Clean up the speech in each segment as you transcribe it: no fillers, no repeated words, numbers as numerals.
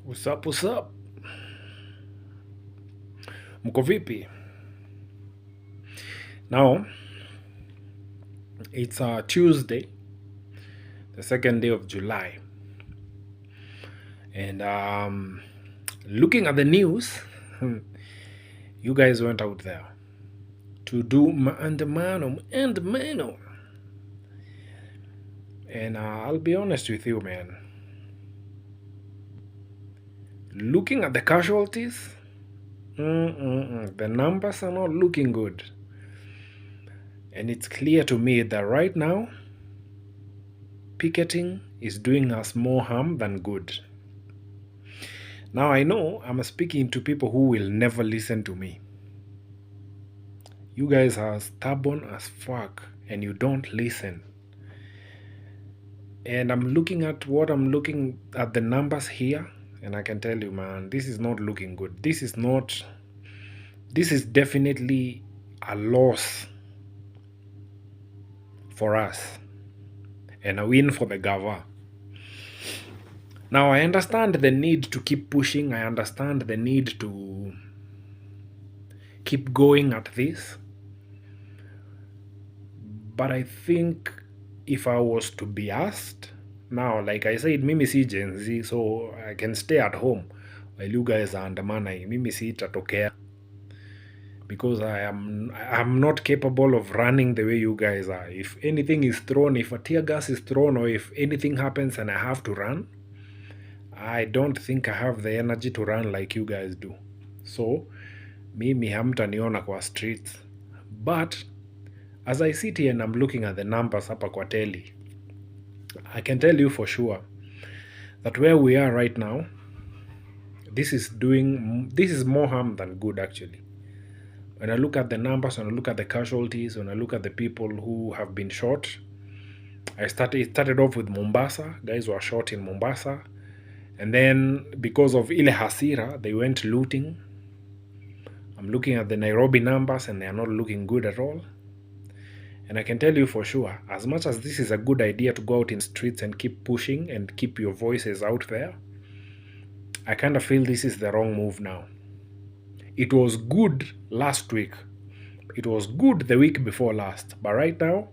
What's up, what's up? Mko vipi? Now, it's Tuesday, the second day of July. And looking at the news, you guys went out there to do Maandamano. And I'll be honest with you, man. Looking at the casualties, the numbers are not looking good. And it's clear to me that right now, picketing is doing us more harm than good. Now I know I'm speaking to people who will never listen to me. You guys are stubborn as fuck and you don't listen. And I'm looking at the numbers here, and I can tell you, man, this is not looking good. This is definitely a loss for us and a win for the Gava. Now I understand the need to keep pushing. I understand the need to keep going at this. But I think if I was to be asked, now, like I said, mimi si Gen Z, so I can stay at home while you guys are andamana. Mimi si itatokea because I'm not capable of running the way you guys are. If anything is thrown, if a tear gas is thrown, or if anything happens and I have to run, I don't think I have the energy to run like you guys do. So mimi hamtaniona kwa streets. But as I sit here and I'm looking at the numbers hapa kwa teli, I can tell you for sure that where we are right now, this is more harm than good actually. When I look at the numbers, when I look at the casualties, when I look at the people who have been shot, it started off with Mombasa. Guys were shot in Mombasa. And then because of ile hasira, they went looting. I'm looking at the Nairobi numbers and they are not looking good at all. And I can tell you for sure, as much as this is a good idea to go out in streets and keep pushing and keep your voices out there, I kind of feel this is the wrong move now. It was good last week. It was good the week before last. But right now,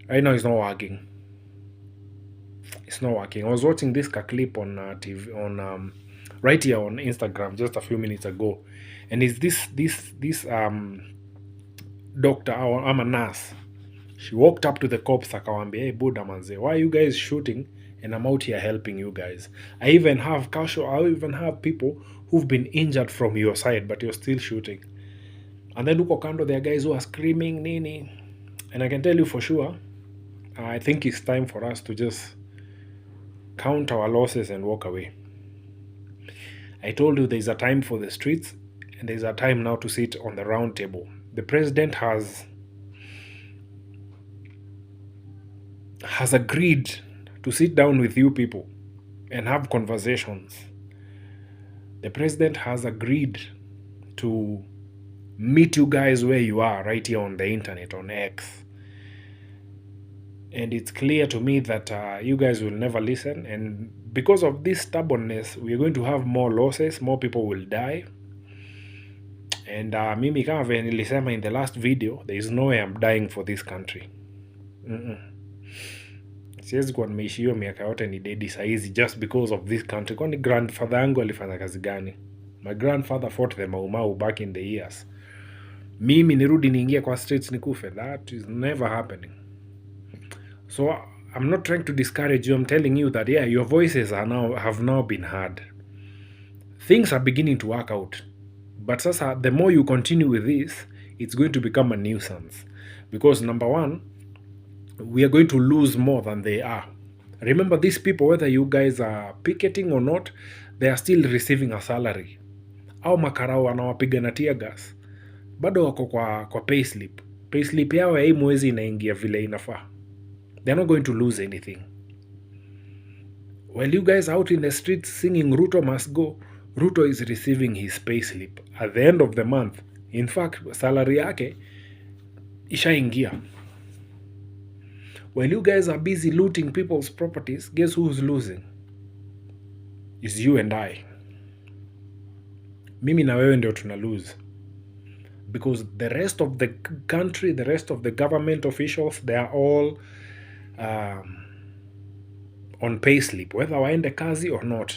it's not working. It's not working. I was watching this clip on TV, on right here on Instagram just a few minutes ago. And it's this doctor or I'm a nurse. She walked up to the cops akawambia, hey Buddha manze, why are you guys shooting? And I'm out here helping you guys. I even have people who've been injured from your side, but you're still shooting. And then uko kando, there are guys who are screaming nini. And I can tell you for sure, I think it's time for us to just count our losses and walk away. I told you there's a time for the streets and there's a time now to sit on the round table. The president has agreed to sit down with you people and have conversations. The president has agreed to meet you guys where you are right here on the internet, on X. And it's clear to me that you guys will never listen. And because of this stubbornness, we're going to have more losses, more people will die. And mimi kama vile nilisema in the last video, there is no way I'm dying for this country. Siwezi kuwa nimeishi hiyo miaka yote ni dedi saizi just because of this country. Kwani grandfather yangu alifanya kazi gani? My grandfather fought the Mau Mau back in the years. Mimi nirudi niingie kwa streets nikufe. That is never happening. So I'm not trying to discourage you. I'm telling you that yeah, your voices have now been heard. Things are beginning to work out. But sasa, the more you continue with this, it's going to become a nuisance. Because number one, we are going to lose more than they are. Remember, these people, whether you guys are picketing or not, they are still receiving a salary. Au makarao wanawapiga na tear gas, bado wako kwa payslip. Payslip yao ya hii mwezi inaingia vile inafaa. They're not going to lose anything. While you guys are out in the streets singing Ruto must go, Ruto is receiving his payslip at the end of the month. In fact, salary yake ishaingia. While you guys are busy looting people's properties, guess who's losing? Is you and I. Mimi na wewe ndio tuna lose. Because the rest of the country, the rest of the government officials, they are all on payslip, whether waende kazi or not.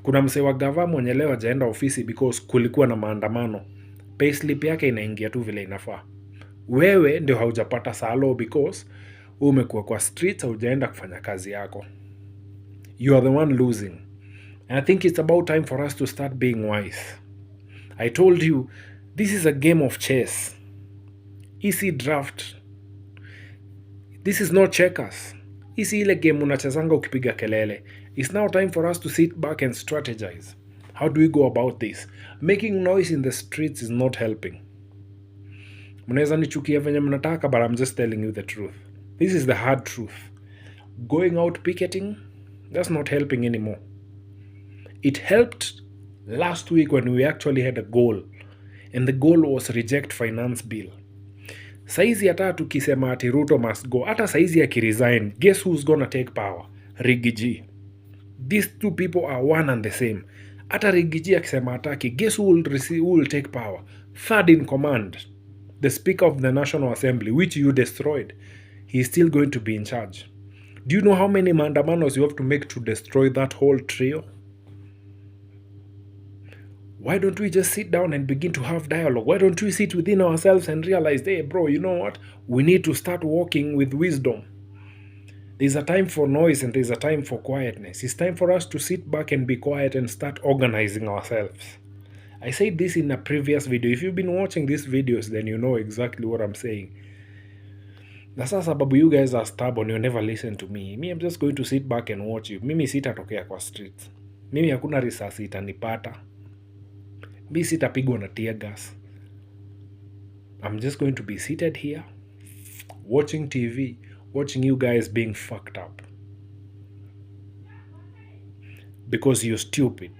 Kuna msee wa gava mwenye leo hajaenda ofisi because kulikuwa na maandamano. Payslip yake inaingia tu vile inafaa. Wewe ndio haujapata salo because umekuwa kwa streets, haujaenda kufanya kazi yako. You are the one losing. And I think it's about time for us to start being wise. I told you, this is a game of chess. Easy draft. This is not checkers. Isi ile game unachezanga ukipiga kelele. It's now time for us to sit back and strategize. How do we go about this? Making noise in the streets is not helping. Mnaweza nichukia venye mnataka, but I'm just telling you the truth. This is the hard truth. Going out picketing, that's not helping anymore. It helped last week when we actually had a goal. And the goal was reject finance bill. Saizi hata tukisema ati Ruto must go, hata saizi akiresign, guess who's gonna take power? Rigiji. These two people are one and the same. Hata Rigiji akisema ataki, guess who will take power? Third in command, the Speaker of the National Assembly, which you destroyed. He's still going to be in charge. Do you know how many maandamanos you have to make to destroy that whole trio? Why don't we just sit down and begin to have dialogue? Why don't we sit within ourselves and realize, hey, bro, you know what? We need to start walking with wisdom. There's a time for noise and there's a time for quietness. It's time for us to sit back and be quiet and start organizing ourselves. I said this in a previous video. If you've been watching these videos, then you know exactly what I'm saying. Na sasa sababu you guys are stubborn, you never listen to me. Me, I'm just going to sit back and watch you. Mimi sitatokea kwa streets. Mimi hakuna risasi itanipata. Mi sitapigwa na tear gas. I'm just going to be seated here, watching TV, watching you guys being fucked up. Because you're stupid.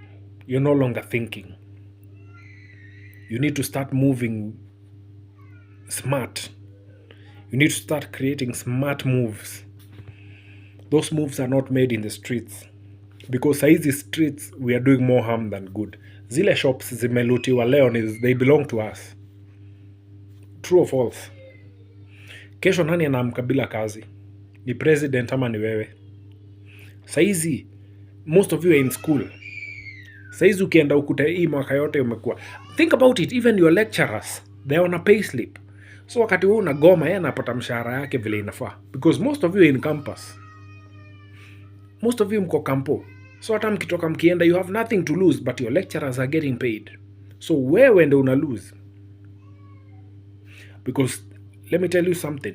You're no longer thinking. You need to start moving smart. You need to start creating smart moves. Those moves are not made in the streets. Because saizi streets, we are doing more harm than good. Zile shops zimelutiwa leo, they belong to us. True or false? Kesho nani anaamka bila kazi? Ni president ama ni wewe? Saizi, most of you are in school. Saizi ukienda ukute hii mwaka yote umekuwa. Think about it, even your lecturers, they are on a pay slip. So wakati wewe unagoma, yeye anapata mshahara yake vile inafaa. Because most of you are in campus. Most of you mko kampo. So hata mkitoka mkienda, you have nothing to lose, but your lecturers are getting paid. So wewe ndio una lose. Because let me tell you something.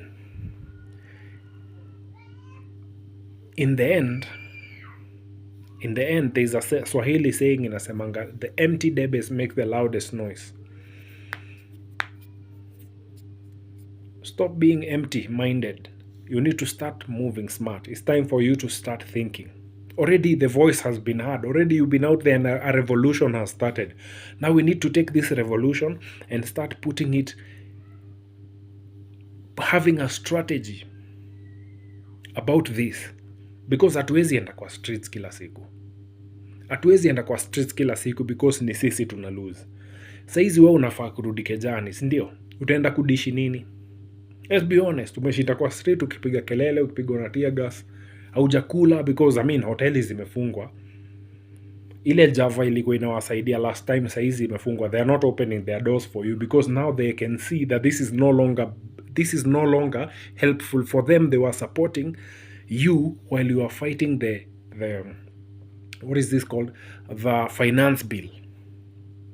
In the end, there's a Swahili saying inasemanga, the empty debes make the loudest noise. Stop being empty-minded. You need to start moving smart. It's time for you to start thinking. Already the voice has been heard. Already you've been out there and a revolution has started. Now we need to take this revolution and start putting it, having a strategy about this. Because hatuwezi enda kwa streets kila siku. Hatuwezi enda kwa streets kila siku because ni sisi tuna lose. Saizi wewe unafaa kurudi kejani, si ndio? Utaenda kudishi nini? Let's be honest, umeshinda kwa street ukipiga kelele, ukipigwa na tear gas, haujakula because hoteli zimefungwa. Ile Java ilikuwa inawasaidia last time, saizi imefungwa. They are not opening their doors for you because now they can see that this is no longer helpful for them. They were supporting you while you are fighting the what is this called? The finance bill.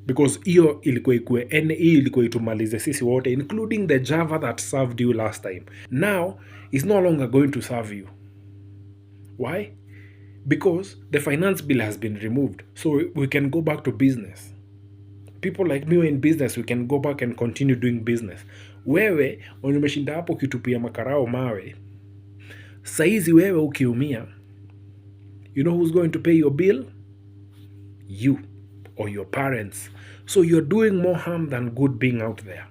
Because hiyo ilikuwa itumalize sisi wote, including the Java that served you last time. Now, it's no longer going to serve you. Why? Because the finance bill has been removed. So we can go back to business. People like me in business, we can go back and continue doing business. Wewe, umeshinda hapo kitupia makarao mawe. Saizi wewe ukiumia, you know who's going to pay your bill? You or your parents. So you're doing more harm than good being out there.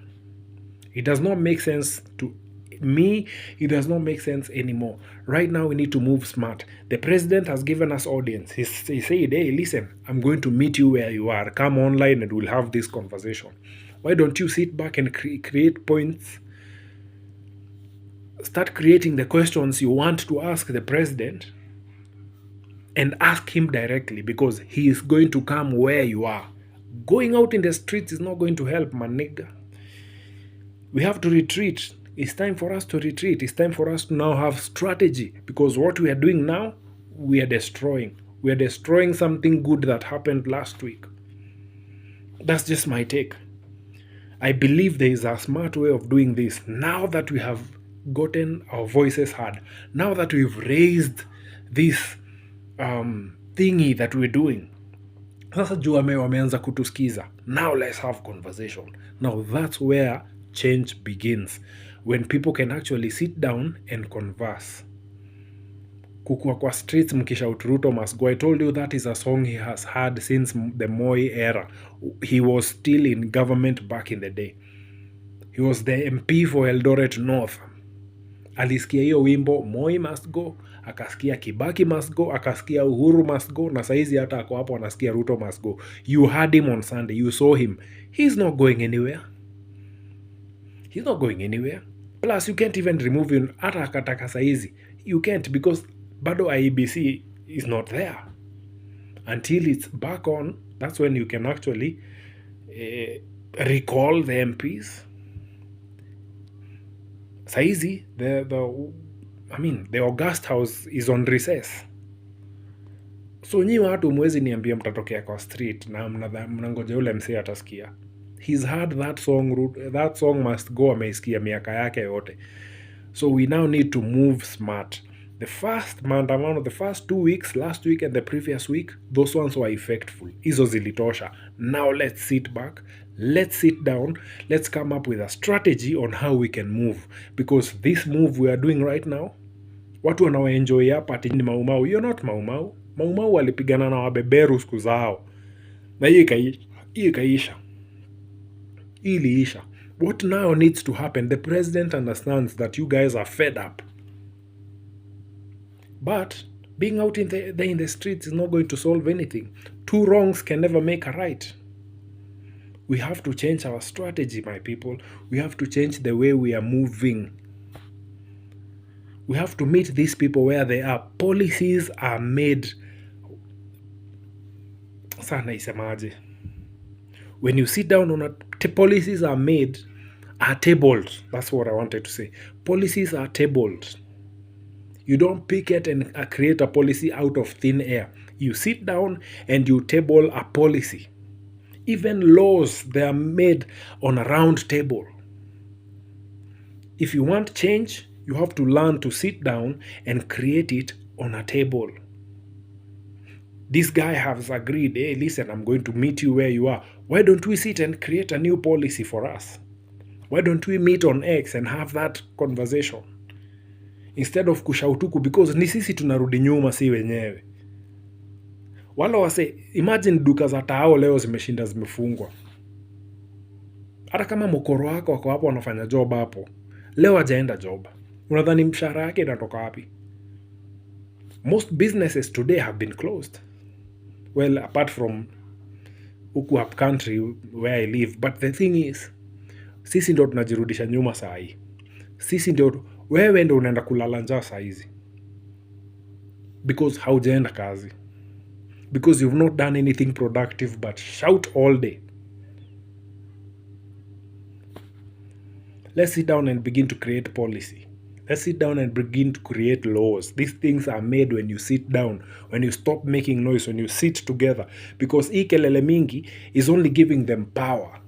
It does not make sense to Me, it does not make sense anymore. Right now, we need to move smart. The president has given us audience. He said, hey, listen, I'm going to meet you where you are. Come online and we'll have this conversation. Why don't you sit back and create points? Start creating the questions you want to ask the president and ask him directly, because he is going to come where you are. Going out in the streets is not going to help, my nigga. We have to retreat. It's time for us to retreat. It's time for us to now have strategy, because what we are doing now, we are destroying. We are destroying something good that happened last week. That's just my take. I believe there is a smart way of doing this. Now that we have gotten our voices heard, now that we've raised this thingy that we're doing, sasa juu wameanza kutusikiza. Now let's have conversation. Now that's where change begins, when people can actually sit down and converse. Kukua kwa streets mkishout Ruto must go. I told you that is a song he has had since the Moi era. He was still in government back in the day. He was the MP for Eldoret North. Alisikia hiyo wimbo Moi must go, akasikia Kibaki must go, akasikia Uhuru must go, na saizi hata ako hapo anasikia Ruto must go. You heard him on Sunday, you saw him. He's not going anywhere. He's not going anywhere. Plus, you can't even remove him hata akataka saizi. You can't, because bado IEBC is not there. Until it's back on, that's when you can actually recall the MPs. Saizi, the August House is on recess. So nyi watu mwezi niambia mtatokea kwa street na mnangoja yule msee atasikia. He's heard that song must go, ameisikia miaka yake yote. So we now need to move smart. The first Maandamano, the first 2 weeks, last week and the previous week, those ones were effectful. Hizo zilitosha. Now let's sit back, let's sit down, let's come up with a strategy on how we can move. Because this move we are doing right now, watu wanaoenjoy hapa ati ni Maumau. You're not Maumau. Maumau walipigana na wabeberu siku zao. Na hiyo ikaisha. Iliisha. What now needs to happen? The president understands that you guys are fed up. But being out in the streets is not going to solve anything. Two wrongs can never make a right. We have to change our strategy, my people. We have to change the way we are moving. We have to meet these people where they are. Policies are made. Sana isemaje? When you sit down on policies are tabled. That's what I wanted to say. Policies are tabled. You don't pick it and create a policy out of thin air. You sit down and you table a policy. Even laws, they are made on a round table. If you want change, you have to learn to sit down and create it on a table. This guy has agreed, hey, listen, I'm going to meet you where you are. Why don't we sit and create a new policy for us? Why don't we meet on X and have that conversation? Instead of kushautuku, because ni sisi tunarudi nyuma si wenyewe. Wala wase, imagine duka za tao leo zimeshinda zimefungwa. Hata kama mkoro wako wako hapo wanafanya job hapo, leo hajaenda job. Unadhani mshahara yake inatoka wapi? Most businesses today have been closed. Well, apart from huku up country where I live. But the thing is, sisi ndio tunajirudisha nyuma saa hii. Sisi ndio, wewe ndio unaenda kulala njaa saa hizi. Because haujaenda kazi. Because you've not done anything productive but shout all day. Let's sit down and begin to create policy. Let's sit down and begin to create laws. These things are made when you sit down, when you stop making noise, when you sit together. Because hii kelele mingi is only giving them power.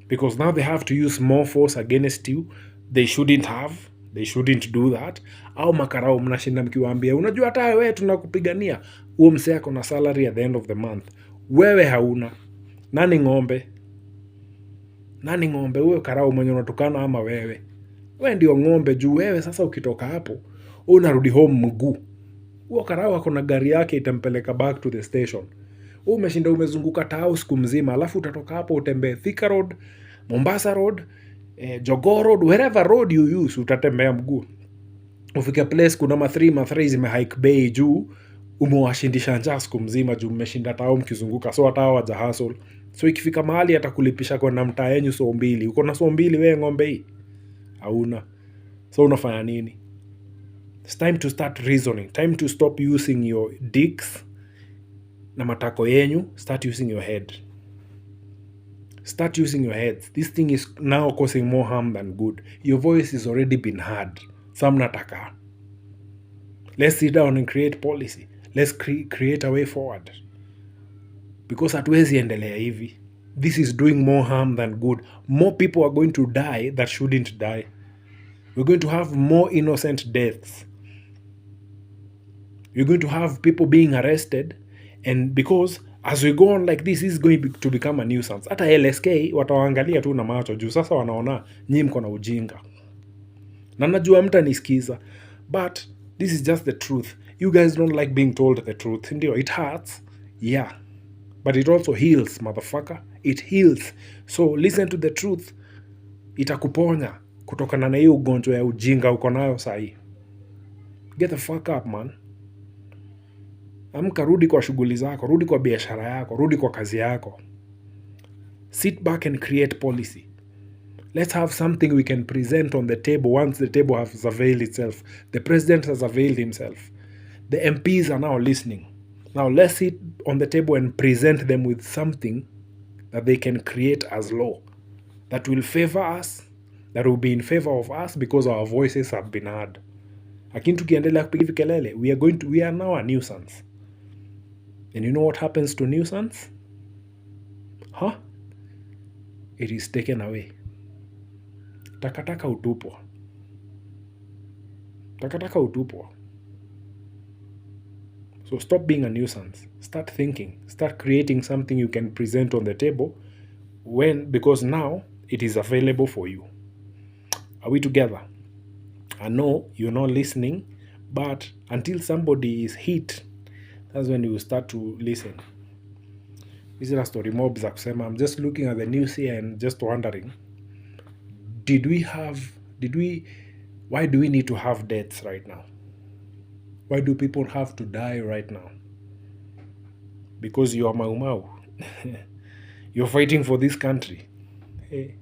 Because now they have to use more force against you. They shouldn't have. They shouldn't do that. Au makarao mnashinda mkiwaambia, unajua hata wewe tunakupigania. Huo msee ako na salary at the end of the month. Wewe hauna. Nani ng'ombe? Nani ng'ombe? Wewe karao mwenye unatukana ama wewe? Wewe ndio ng'ombe juu wewe sasa ukitoka hapo, unarudi home mguu. Huo karao ako na gari yake itampeleka back to the station. Umeshinda umezunguka tao siku mzima, alafu utatoka hapo utembee Thika Road, Mombasa Road, Jogoo Road, wherever road you use, utatembea mguu. Ufike place kuna mathri zimehike bei juu, umewashindisha njaa siku mzima juu mmeshinda tao mkizunguka, so hata hao waja hustle. So ikifika mahali atakulipisha kwenda mtaa yenyu so mbili. Uko na so mbili wewe ng'ombe hii? Hauna. So unafanya nini? It's time to start reasoning. Time to stop using your dicks na matako yenyu. Start using your head. Start using your heads. This thing is now causing more harm than good. Your voice has already been heard. Some nataka. Let's sit down and create policy. Let's create a way forward. Because hatuwezi endelea hivi. This is doing more harm than good. More people are going to die that shouldn't die. We're going to have more innocent deaths. You're going to have people being arrested, and because as we go on like this is going to become a nuisance. Hata LSK watawaangalia tu na macho juu sasa wanaona nyinyi mko na ujinga. Na najua mtanisikiza, but this is just the truth. You guys don't like being told the truth. Ndio, it hurts. Yeah. But it also heals, motherfucker. It heals. So listen to the truth. Itakuponya kutokana na hiyo ugonjwa ya ujinga uko nayo sahi. Get the fuck up, man. Amka, rudi kwa shughuli zako, rudi kwa biashara yako, rudi kwa kazi yako. Sit back and create policy. Let's have something we can present on the table once the table has availed itself. The president has availed himself. The MPs are now listening. Now let's sit on the table and present them with something that they can create as law that will favor us, that will be in favor of us because our voices have been heard. Lakini tukiendelea kupiga kelele, we are now a nuisance. And you know what happens to nuisance? Huh? It is taken away. Takataka utupwa. Takataka utupwa. So stop being a nuisance. Start thinking. Start creating something you can present on the table because now it is available for you. Are we together? I know you're not listening, but until somebody is hit, that's when you start to listen. This is a story mob za kusema. I'm just looking at the news here and just wondering, why do we need to have deaths right now? Why do people have to die right now? Because you are Mau Mau. You're fighting for this country. Hey.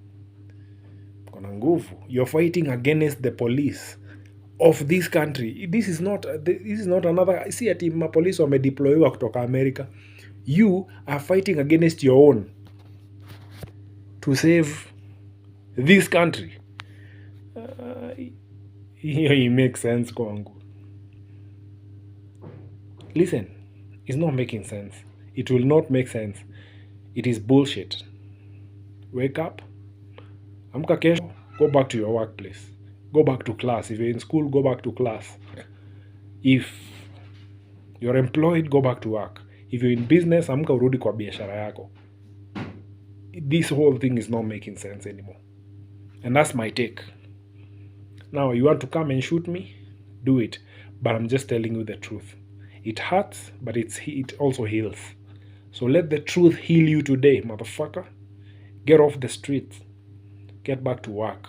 Kona nguvu. You're fighting against the police of this country. This is not another. See, ati mapolisi wamedeployiwa kutoka America. You are fighting against your own to save this country. It makes sense kwangu. Listen, it's not making sense. It will not make sense. It is bullshit. Wake up. Amka kesho, go back to your workplace. Go back to class. If you're in school, go back to class. If you're employed, go back to work. If you're in business, amka urudi kwa biashara yako. This whole thing is not making sense anymore. And that's my take. Now, you want to come and shoot me? Do it. But I'm just telling you the truth. It hurts, but it also heals. So let the truth heal you today, motherfucker. Get off the streets. Get back to work.